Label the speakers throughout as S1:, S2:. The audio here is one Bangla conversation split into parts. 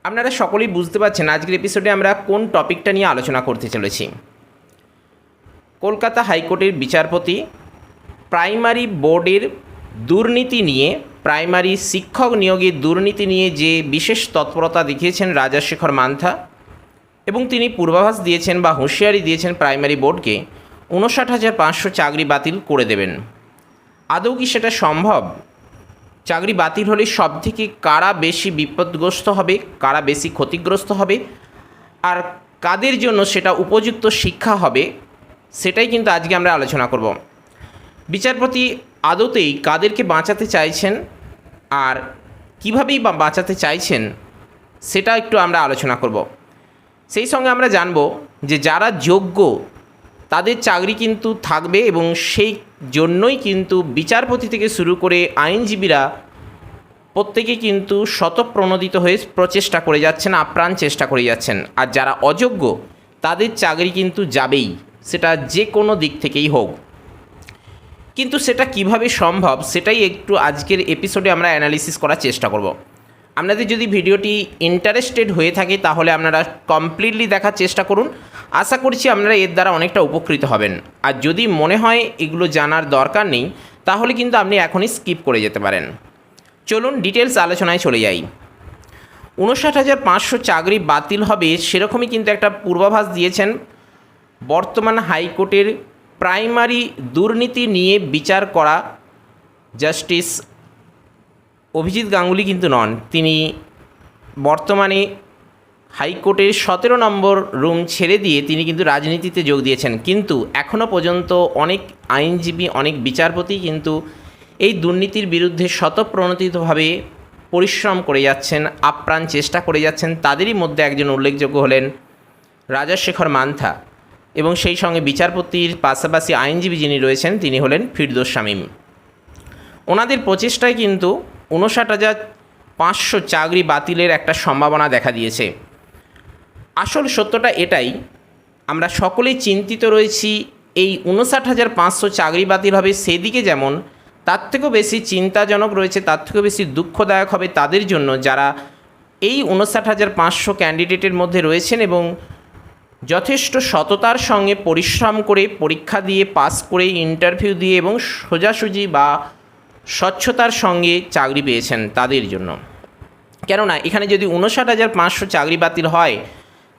S1: আপনারা সকলেই বুঝতে পারছেন আজকের এপিসোডে আমরা কোন টপিকটা নিয়ে আলোচনা করতে চলেছি। কলকাতা হাইকোর্টের বিচারপতি প্রাইমারি বোর্ডের দুর্নীতি নিয়ে, প্রাইমারি শিক্ষক নিয়োগের দুর্নীতি নিয়ে যে বিশেষ তৎপরতা দেখিয়েছেন রাজাশেখর মান্থা, এবং তিনি পূর্বাভাস দিয়েছেন বা হুঁশিয়ারি দিয়েছেন প্রাইমারি বোর্ডকে ৫৯,৫০০ চাকরি বাতিল করে দেবেন। আদৌ কি সেটা সম্ভব? চাকরি বাতিল হলে সবথেকে কারা বেশি বিপদগ্রস্ত হবে, কারা বেশি ক্ষতিগ্রস্ত হবে, আর কাদের জন্য সেটা উপযুক্ত শিক্ষা হবে, সেটাই কিন্তু আজকে আমরা আলোচনা করব। বিচারপতি আদতেই কাদেরকে বাঁচাতে চাইছেন আর কীভাবেই বা বাঁচাতে চাইছেন সেটা একটু আমরা আলোচনা করব। সেই সঙ্গে আমরা জানব যে যারা যোগ্য তাদের চাকরি কিন্তু থাকবে, এবং সেই জন্যই কিন্তু বিচারপতি থেকে শুরু করে আইনজীবীরা প্রত্যেকে কিন্তু স্বতঃপ্রণোদিত হয়ে প্রচেষ্টা করে যাচ্ছেন, আপ্রাণ চেষ্টা করে যাচ্ছেন। আর যারা অযোগ্য তাদের চাকরি কিন্তু যাবেই, সেটা যে কোনো দিক থেকেই হোক। কিন্তু সেটা কিভাবে সম্ভব সেটাই একটু আজকের এপিসোডে আমরা অ্যানালিসিস করার চেষ্টা করব। আপনাদের যদি ভিডিওটি ইন্টারেস্টেড হয়ে থাকে তাহলে আপনারা কমপ্লিটলি দেখার চেষ্টা করুন। আশা করছি আপনারা এর দ্বারা অনেকটা উপকৃত হবেন। আর যদি মনে হয় এগুলো জানার দরকার নেই তাহলে কিন্তু আপনি এখনই স্কিপ করে যেতে পারেন। চলুন ডিটেলস আলোচনায় চলে যাই। ৫৯,৫০০ চাকরি বাতিল হবে সেরকমই কিন্তু একটা পূর্বাভাস দিয়েছেন বর্তমান হাইকোর্টের প্রাইমারি দুর্নীতি নিয়ে বিচার করা জাস্টিস অভিজিৎ গাঙ্গুলি কিন্তু নন, তিনি বর্তমানে হাইকোর্টের ১৭ নম্বর রুম ছেড়ে দিয়ে তিনি কিন্তু রাজনীতিতে যোগ দিয়েছেন। কিন্তু এখনও পর্যন্ত অনেক আইনজীবী, অনেক বিচারপতি কিন্তু এই দুর্নীতির বিরুদ্ধে স্বতঃপ্রণোদিতভাবে পরিশ্রম করে যাচ্ছেন, আপ্রাণ চেষ্টা করে যাচ্ছেন। তাদেরই মধ্যে একজন উল্লেখযোগ্য হলেন রাজাশেখর মান্থা, এবং সেই সঙ্গে বিচারপতির পাশাপাশি আইনজীবী যিনি রয়েছেন তিনি হলেন ফিরদৌস শামীম। ওনাদের প্রচেষ্টায় কিন্তু ৫৯,৫০০ চাকরি বাতিলের একটা সম্ভাবনা দেখা দিয়েছে। আসল সত্যটা এটাই, আমরা সকলেই চিন্তিত রয়েছি এই ৫৯,৫০০ চাকরি বাতিল হবে সেদিকে, যেমন তার থেকেও বেশি চিন্তাজনক রয়েছে, তার থেকেও বেশি দুঃখদায়ক হবে তাদের জন্য যারা এই ৫৯,৫০০ ক্যান্ডিডেটের মধ্যে রয়েছেন এবং যথেষ্ট সততার সঙ্গে পরিশ্রম করে পরীক্ষা দিয়ে পাস করে ইন্টারভিউ দিয়ে এবং সোজাসুজি বা স্বচ্ছতার সঙ্গে চাকরি পেয়েছেন তাদের জন্য। কেননা এখানে যদি ৫৯,৫০০ চাকরি বাতিল হয়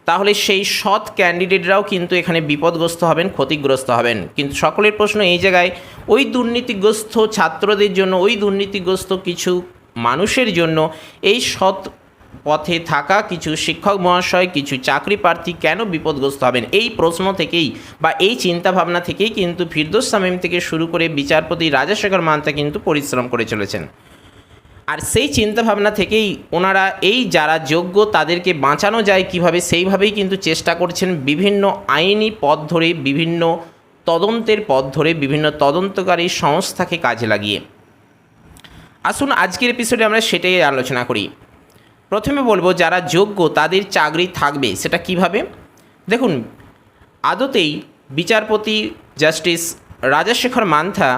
S1: তাহলে সেই সৎ ক্যান্ডিডেটরাও কিন্তু এখানে বিপদগ্রস্ত হবেন, ক্ষতিগ্রস্ত হবেন। কিন্তু সকলের প্রশ্ন এই জায়গায়, ওই দুর্নীতিগ্রস্ত ছাত্রদের জন্য, ওই দুর্নীতিগ্রস্ত কিছু মানুষের জন্য এই সৎ পথে থাকা কিছু শিক্ষক মহাশয়, কিছু চাকরি প্রার্থী কেন বিপদগ্রস্ত হবেন? এই প্রশ্ন থেকেই বা এই চিন্তাভাবনা থেকেই কিন্তু ফিরদৌস শামীম থেকে শুরু করে বিচারপতি রাজাশেখর মান্থা কিন্তু পরিশ্রম করে চলেছেন। আর সেই চিন্তাভাবনা থেকেই ওনারা এই যারা যোগ্য তাদেরকে বাঁচানো যায় কিভাবে, সেইভাবেই কিন্তু চেষ্টা করছেন বিভিন্ন আইনি পথ ধরে, বিভিন্ন তদন্তের পথ ধরে, বিভিন্ন তদন্তকারী সংস্থাকে কাজে লাগিয়ে। আসুন আজকের এপিসোডে আমরা সেটাই আলোচনা করি। প্রথমে বলবো যারা যোগ্য তাদের চাকরি থাকবে সেটা কিভাবে। দেখুন, আদতেই বিচারপতি জাস্টিস রাজাশেখর মান্থা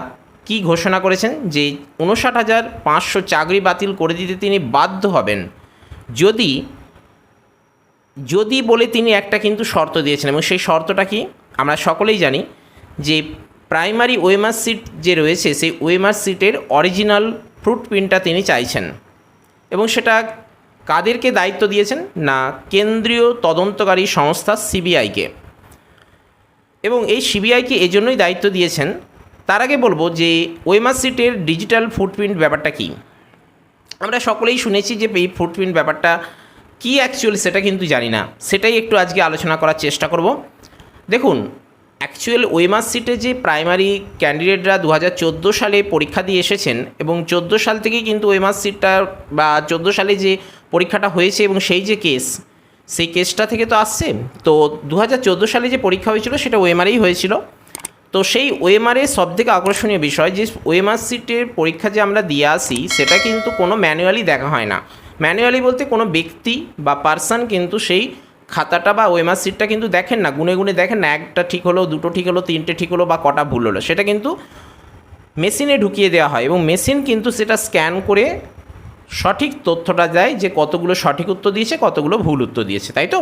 S1: কি ঘোষণা করেছেন যে ৫৯,৫০০ চাকরি বাতিল করে দিতে তিনি বাধ্য হবেন যদি বলে তিনি একটা কিন্তু শর্ত দিয়েছেন, এবং সেই শর্তটা কি আমরা সকলেই জানি যে প্রাইমারি ওএমআর সিট যে রয়েছে সেই ওএমআর সিটের অরিজিনাল ফুটপ্রিন্টটা তিনি চাইছেন, এবং সেটা কাদেরকে দায়িত্ব দিয়েছেন না কেন্দ্রীয় তদন্তকারী সংস্থা সিবিআইকে। এবং এই সিবিআইকে এজন্যই দায়িত্ব দিয়েছেন। তার আগে বলবো যে ওএমআর সিটের ডিজিটাল ফুটপ্রিন্ট ব্যাপারটা কী। আমরা সকলেই শুনেছি যে এই ফুটপ্রিন্ট ব্যাপারটা কী অ্যাকচুয়ালি সেটা কিন্তু জানি না, সেটাই একটু আজকে আলোচনা করার চেষ্টা করব। দেখুন, অ্যাকচুয়াল ওএমআর সিটে যে প্রাইমারি ক্যান্ডিডেটরা ২০১৪ সালে পরীক্ষা দিয়ে এসেছেন, এবং ১৪ সাল থেকেই কিন্তু ওএমআর সিটটা বা ১৪ সালে যে পরীক্ষাটা হয়েছে এবং সেই যে কেস, সেই কেসটা থেকে তো আসছে। তো ২০১৪ সালে যে পরীক্ষা হয়েছিল সেটা ওএমআরেই হয়েছিল। তো সেই ওএমআরে সবথেকে আকর্ষণীয় বিষয় যে ওএমআর সিটের পরীক্ষা যে আমরা দিয়ে আসি সেটা কিন্তু কোনো ম্যানুয়ালি দেখা হয় না। ম্যানুয়ালি বলতে কোনো ব্যক্তি বা পার্সন কিন্তু সেই খাতাটা বা ওএমআর সিটটা কিন্তু দেখেন না, গুনে গুনে দেখেন না, একটা ঠিক হলো, দুটো ঠিক হলো, তিনটে ঠিক হলো বা কটা ভুল হলো, সেটা কিন্তু মেশিনে ঢুকিয়ে দেওয়া হয় এবং মেশিন কিন্তু সেটা স্ক্যান করে সঠিক তথ্যটা দেয় যে কতগুলো সঠিক উত্তর দিয়েছে, কতগুলো ভুল উত্তর দিয়েছে, তাই তো?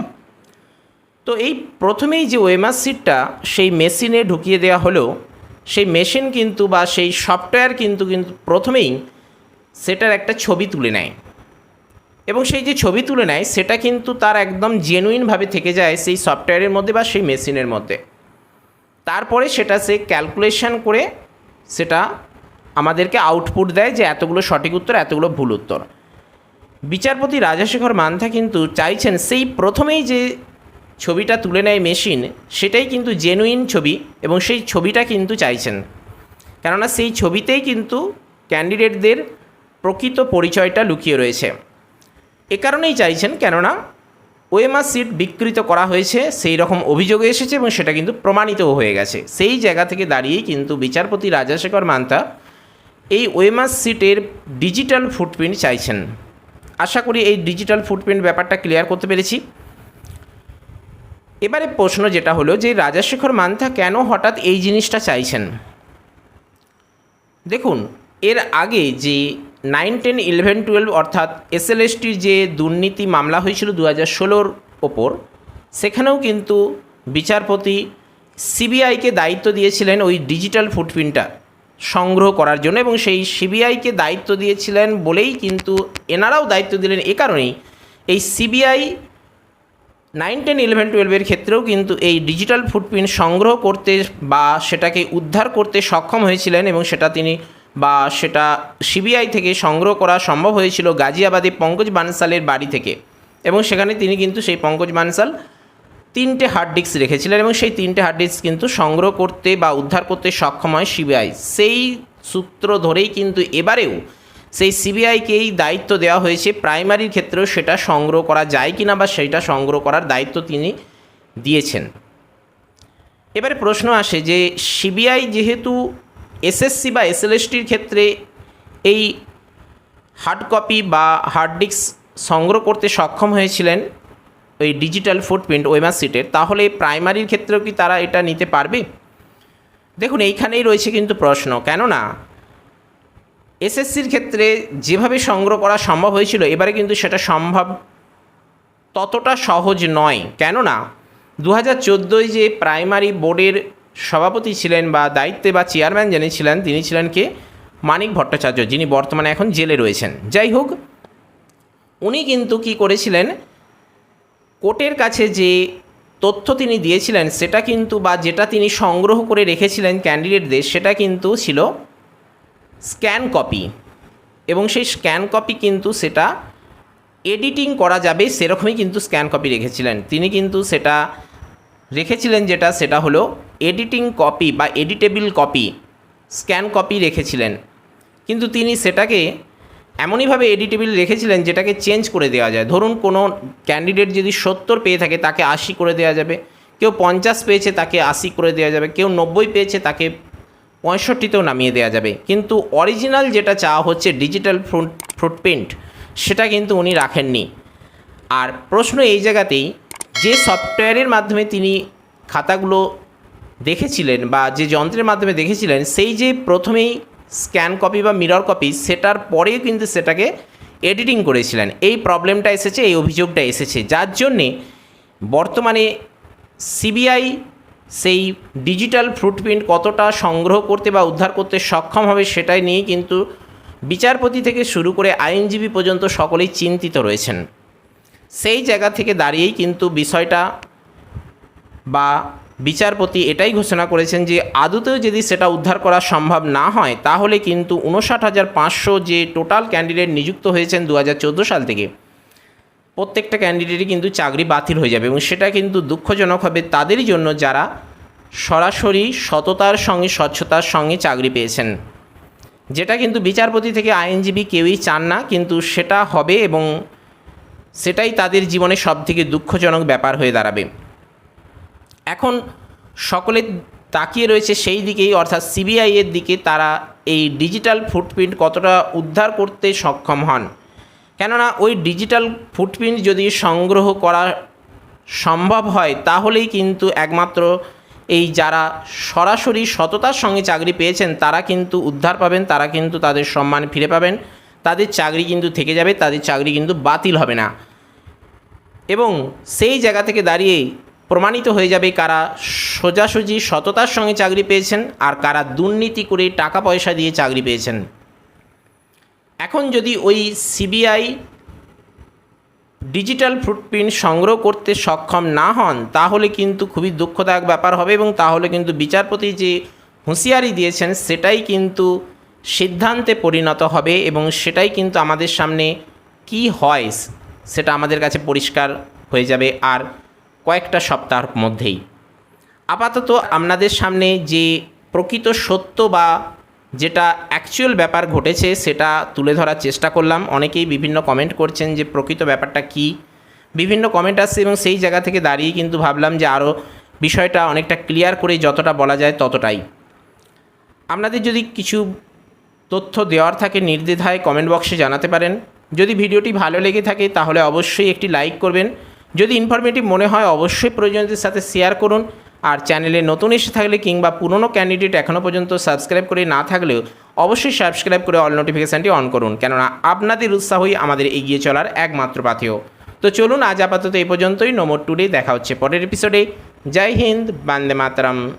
S1: তো এই প্রথমেই যে ওএমআর সিটটা সেই মেশিনে ঢুকিয়ে দেওয়া হলো, সেই মেশিন কিন্তু বা সেই সফটওয়্যার কিন্তু প্রথমেই সেটার একটা ছবি তুলে নেয়, এবং সেই যে ছবি তুলে নেয় সেটা কিন্তু তার একদম জেনুইনভাবে থেকে যায় সেই সফটওয়্যারের মধ্যে বা সেই মেশিনের মধ্যে। তারপরে সেটা সে ক্যালকুলেশন করে সেটা আমাদেরকে আউটপুট দেয় যে এতগুলো সঠিক উত্তর, এতগুলো ভুল উত্তর। বিচারপতি রাজাশেখর মান্থা কিন্তু চাইছেন সেই প্রথমেই যে ছবিটা তুলে নেয় মেশিন, সেটাই কিন্তু জেনুইন ছবি, এবং সেই ছবিটা কিন্তু চাইছেন, কেননা সেই ছবিতেই কিন্তু ক্যান্ডিডেটদের প্রকৃত পরিচয়টা লুকিয়ে রয়েছে। এ কারণেই চাইছেন, কেননা ওএমআর সিট বিকৃত করা হয়েছে সেই রকম অভিযোগ এসেছে এবং সেটা কিন্তু প্রমাণিতও হয়ে গেছে। সেই জায়গা থেকে দাঁড়িয়েই কিন্তু বিচারপতি রাজাশেখর মান্থা এই ওএমআর সিটের ডিজিটাল ফুটপ্রিন্ট চাইছেন। আশা করি এই ডিজিটাল ফুটপ্রিন্ট ব্যাপারটা ক্লিয়ার করতে পেরেছি। এবারে প্রশ্ন যেটা হলো যে রাজাশেখর মান্থা কেন হঠাৎ এই জিনিসটা চাইছেন। দেখুন, এর আগে যে 9, 10, 11, 12 অর্থাৎ এসএলএসটির যে দুর্নীতি মামলা হয়েছিল 2016-র ওপর, সেখানেও কিন্তু বিচারপতি সিবিআইকে দায়িত্ব দিয়েছিলেন ওই ডিজিটাল ফুটপ্রিন্টটা সংগ্রহ করার জন্য, এবং সেই সিবিআইকে দায়িত্ব দিয়েছিলেন বলেই কিন্তু এনারাও দায়িত্ব দিলেন এ কারণেই এই সিবিআই 9, 10, 11, 12-এর ক্ষেত্রেও কিন্তু এই ডিজিটাল ফুটপ্রিন্ট সংগ্রহ করতে বা সেটাকে উদ্ধার করতে সক্ষম হয়েছিলেন, এবং সেটা সিবিআই থেকে সংগ্রহ করা সম্ভব হয়েছিল গাজিয়াবাদে পঙ্কজ বানসালের বাড়ি থেকে, এবং সেখানে তিনি কিন্তু সেই পঙ্কজ বানসাল 3টে হার্ড ডিস্ক রেখেছিলেন, এবং সেই 3টে হার্ড ডিস্ক কিন্তু সংগ্রহ করতে বা উদ্ধার করতে সক্ষম হয় সিবিআই। সেই সূত্র ধরেই কিন্তু এবারেও সেই সিবিআইকেই দায়িত্ব দেওয়া হয়েছে প্রাইমারির ক্ষেত্রেও সেটা সংগ্রহ করা যায় কি না, বা সেইটা সংগ্রহ করার দায়িত্ব তিনি দিয়েছেন। এবারে প্রশ্ন আসে যে সিবিআই যেহেতু এসএসসি বা এসএলএসটির ক্ষেত্রে এই হার্ড কপি বা হার্ড ডিস্ক সংগ্রহ করতে সক্ষম হয়েছিলেন ওই ডিজিটাল ফুটপ্রিন্ট ওএমআর সিটের, তাহলে প্রাইমারির ক্ষেত্রেও কি তারা এটা নিতে পারবে? দেখুন, এইখানেই রয়েছে কিন্তু প্রশ্ন, কেননা এসএসসির ক্ষেত্রে যেভাবে সংগ্রহ করা সম্ভব হয়েছিল এবারে কিন্তু সেটা সম্ভব ততটা সহজ নয়, কেননা 2014-য় যে প্রাইমারি বোর্ডের সভাপতি ছিলেন বা দায়িত্বে বা চেয়ারম্যান যিনি ছিলেন, তিনি ছিলেন কে মানিক ভট্টাচার্য, যিনি বর্তমানে এখন জেলে রয়েছেন। যাই হোক, উনি কিন্তু কি করেছিলেন, কোর্টের কাছে যে তথ্য তিনি দিয়েছিলেন সেটা কিন্তু বা যেটা তিনি সংগ্রহ করে রেখেছিলেন ক্যান্ডিডেটদের, সেটা কিন্তু ছিল স্ক্যান কপি, এবং সেই স্ক্যান কপি কিন্তু সেটা এডিটিং করা যাবে সেরকমই কিন্তু স্ক্যান কপি রেখেছিলেন তিনি, কিন্তু সেটা রেখেছিলেন সেটা হলো এডিটিং কপি বা এডিটেবল কপি, স্ক্যান কপি রেখেছিলেন, কিন্তু তিনি সেটাকে এমনইভাবে এডিটেবল রেখেছিলেন যেটাকে চেঞ্জ করে দেওয়া যায়। ধরুন, কোনো ক্যান্ডিডেট যদি 70 পেয়ে থাকে তাকে 80 করে দেওয়া যাবে, কেউ 50 পেয়েছে তাকে 80 করে দেওয়া যাবে, কেউ 90 পেয়েছে তাকে 65-তেও নামিয়ে দেওয়া যাবে, কিন্তু অরিজিনাল যেটা চাওয়া হচ্ছে ডিজিটাল ফুটপ্রিন্ট, সেটা কিন্তু উনি রাখেননি। আর প্রশ্ন এই জায়গাতেই, যে সফটওয়্যারের মাধ্যমে তিনি খাতাগুলো দেখেছিলেন বা যে যন্ত্রের মাধ্যমে দেখেছিলেন, সেই যে প্রথমেই স্ক্যান কপি বা মিরর কপি, সেটার পরেও কিন্তু সেটাকে এডিটিং করেছিলেন, এই প্রবলেমটা এসেছে, এই অভিযোগটা এসেছে, যার জন্যে বর্তমানে সিবিআই সেই ডিজিটাল ফুটপ্রিন্ট কতটা সংগ্রহ করতে বা উদ্ধার করতে সক্ষম হবে সেটাই নিয়ে কিন্তু বিচারপতি থেকে শুরু করে আইনজীবী পর্যন্ত সকলেই চিন্তিত রয়েছেন। সেই জায়গা থেকে দাঁড়িয়েই কিন্তু বিষয়টা বা বিচারপতি এটাই ঘোষণা করেছেন যে আদতেও যদি সেটা উদ্ধার করা সম্ভব না হয়, তাহলে কিন্তু 59,500 যে টোটাল ক্যান্ডিডেট নিযুক্ত হয়েছেন 2014 সাল থেকে, প্রত্যেকটা ক্যান্ডিডেটই কিন্তু চাকরি বাতিল হয়ে যাবে, এবং সেটা কিন্তু দুঃখজনক হবে তাদেরই জন্য যারা সরাসরি সততার সঙ্গে স্বচ্ছতার সঙ্গে চাকরি পেয়েছেন, যেটা কিন্তু বিচারপতি থেকে আইনজীবী কেউই চান না, কিন্তু সেটা হবে এবং সেটাই তাদের জীবনে সবথেকে দুঃখজনক ব্যাপার হয়ে দাঁড়াবে। এখন সকলে তাকিয়ে রয়েছে সেই দিকেই, অর্থাৎ সিবিআইয়ের দিকে, তারা এই ডিজিটাল ফুটপ্রিন্ট কতটা উদ্ধার করতে সক্ষম হন। কেননা ওই ডিজিটাল ফুটপ্রিন্ট যদি সংগ্রহ করা সম্ভব হয়, তাহলেই কিন্তু একমাত্র এই যারা সরাসরি সততার সঙ্গে চাকরি পেয়েছেন তারা কিন্তু উদ্ধার পাবেন, তারা কিন্তু তাদের সম্মান ফিরে পাবেন, তাদের চাকরি কিন্তু থেকে যাবে, তাদের চাকরি কিন্তু বাতিল হবে না। এবং সেই জায়গা থেকে দাঁড়িয়ে প্রমাণিত হয়ে যাবে কারা সোজাসুজি সততার সঙ্গে চাকরি পেয়েছেন আর কারা দুর্নীতি করে টাকা পয়সা দিয়ে চাকরি পেয়েছেন। এখন যদি ওই সিবিআই ডিজিটাল ফুটপ্রিন্ট সংগ্রহ করতে সক্ষম না হন তাহলে কিন্তু খুবই দুঃখদায়ক ব্যাপার হবে, এবং তাহলে কিন্তু বিচারপতি যে হুঁশিয়ারি দিয়েছেন সেটাই কিন্তু সিদ্ধান্তে পরিণত হবে, এবং সেটাই কিন্তু আমাদের সামনে কি হয় সেটা আমাদের কাছে পরিষ্কার হয়ে যাবে আর কয়েকটা সপ্তাহের মধ্যেই। আপাতত আপনাদের সামনে যে প্রকৃত সত্য বা যেটা অ্যাকচুয়াল ব্যাপার ঘটেছে সেটা তুলে ধরার চেষ্টা করলাম। অনেকেই বিভিন্ন কমেন্ট করছেন যে প্রকৃত ব্যাপারটা কি, বিভিন্ন কমেন্ট আসছে, এবং সেই জায়গা থেকে দাঁড়িয়ে কিন্তু ভাবলাম যে আরও বিষয়টা অনেকটা ক্লিয়ার করে যতটা বলা যায় ততটাই। আপনাদের যদি কিছু তথ্য দেওয়ার থাকে নির্দ্বিধায় কমেন্ট বক্সে জানাতে পারেন। যদি ভিডিওটি ভালো লেগে থাকে তাহলে অবশ্যই একটি লাইক করবেন। যদি ইনফরমেটিভ মনে হয় অবশ্যই প্রয়োজনদের সাথে শেয়ার করুন। আর চ্যানেলে নতুন এসে থাকলে কিংবা পুরনো ক্যান্ডিডেট এখনও পর্যন্ত সাবস্ক্রাইব করে না থাকলেও অবশ্যই সাবস্ক্রাইব করে অল নোটিফিকেশানটি অন করুন, কেননা আপনাদের উৎসাহই আমাদের এগিয়ে চলার একমাত্র পাথেয়। তো চলুন আজ আপাতত এই পর্যন্তই। No more today. দেখা হচ্ছে পরের এপিসোডে। জয় হিন্দ, বন্দে মাতরম।